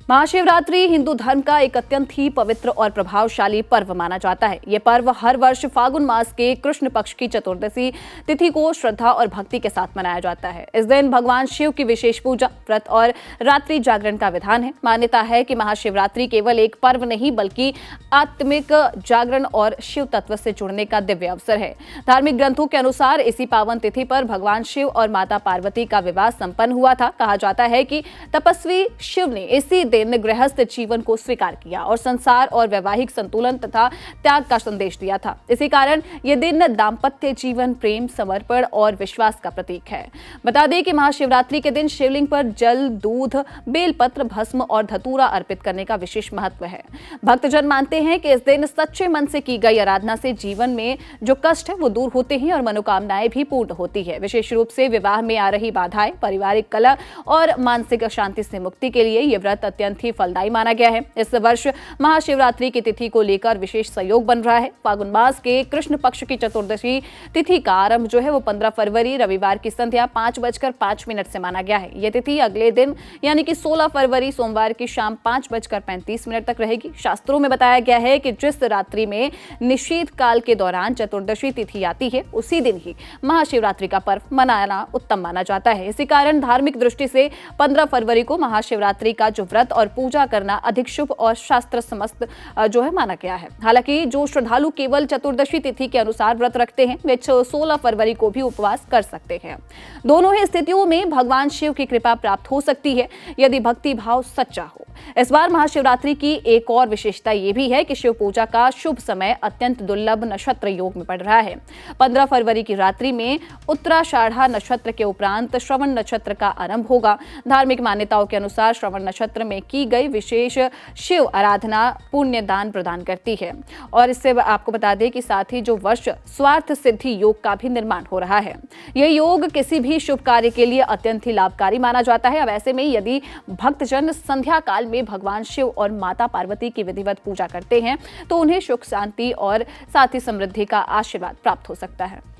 महाशिवरात्रि हिंदू धर्म का एक अत्यंत ही पवित्र और प्रभावशाली पर्व माना जाता है। ये पर्व हर वर्ष फागुन मास के कृष्ण पक्ष की चतुर्दशी तिथि को श्रद्धा और भक्ति के साथ मनाया जाता है। इस दिन भगवान शिव की विशेष पूजा, व्रत और रात्रि जागरण का विधान है। मान्यता है कि महाशिवरात्रि केवल एक पर्व नहीं बल्कि आत्मिक जागरण और शिव तत्व से जुड़ने का दिव्य अवसर है। धार्मिक ग्रंथों के अनुसार इसी पावन तिथि पर भगवान शिव और माता पार्वती का विवाह संपन्न हुआ था। कहा जाता है कि तपस्वी शिव ने इसी दिन गृहस्थ जीवन को स्वीकार किया और संसार और वैवाहिक संतुलन तथा त्याग का संदेश दिया था। इसी कारण यह दिन दाम्पत्य जीवन, प्रेम, समर्पण और विश्वास का प्रतीक है। बता दें कि महाशिवरात्रि के दिन शिवलिंग पर जल, दूध, बेलपत्र, भस्म और धतूरा अर्पित करने का विशेष महत्व है। भक्तजन मानते हैं कि इस दिन सच्चे मन से की गई आराधना से जीवन में जो कष्ट है वो दूर होते हैं और मनोकामनाएं भी पूर्ण होती है। विशेष रूप से विवाह में आ रही बाधाएं, पारिवारिक कलह और मानसिक अशांति से मुक्ति के लिए यह व्रत अत्यंत ही फलदायी माना गया है। इस वर्ष महाशिवरात्रि की तिथि को लेकर विशेष सहयोग बन रहा है। फागुन मास के कृष्ण पक्ष की चतुर्दशी तिथि का आरंभ जो है वो 15 फरवरी रविवार की संध्या 5:05 से माना गया है। यह तिथि अगले दिन यानी कि 16 फरवरी सोमवार की शाम 5:35 तक रहेगी। शास्त्रों में बताया गया है कि जिस रात्रि में निषेध काल के दौरान चतुर्दशी तिथि आती है उसी दिन ही महाशिवरात्रि का पर्व मनाना उत्तम माना जाता है। इसी कारण धार्मिक दृष्टि से 15 फरवरी को महाशिवरात्रि का जो व्रत और पूजा करना अधिक शुभ और शास्त्र समस्त जो है माना गया है। हालांकि जो श्रद्धालु केवल चतुर्दशी तिथि के अनुसार व्रत रखते हैं वे 16 फरवरी को भी उपवास कर सकते हैं। दोनों ही स्थितियों में भगवान शिव की कृपा प्राप्त हो सकती है यदि भक्ति भाव सच्चा हो। इस बार महाशिवरात्रि की एक और विशेषता यह भी है कि शिव पूजा का शुभ समय अत्यंत दुर्लभ नक्षत्र योग में पड़ रहा है। 15 फरवरी की रात्रि में उत्तराषाढ़ा नक्षत्र के उपरांत श्रवण नक्षत्र का आरंभ होगा। धार्मिक मान्यताओं के अनुसार श्रवण नक्षत्र में की गई विशेष शिव आराधना पुण्य दान प्रदान करती है और इससे आपको बता दें कि साथ ही जो वर्ष स्वार्थ सिद्धि योग का भी निर्माण हो रहा है। यह योग किसी भी शुभ कार्य के लिए अत्यंत ही लाभकारी माना जाता है। अब ऐसे में यदि भक्तजन संध्या काल में भगवान शिव और माता पार्वती की विधिवत पूजा करते हैं तो उन्हें सुख, शांति और साथ ही समृद्धि का आशीर्वाद प्राप्त हो सकता है।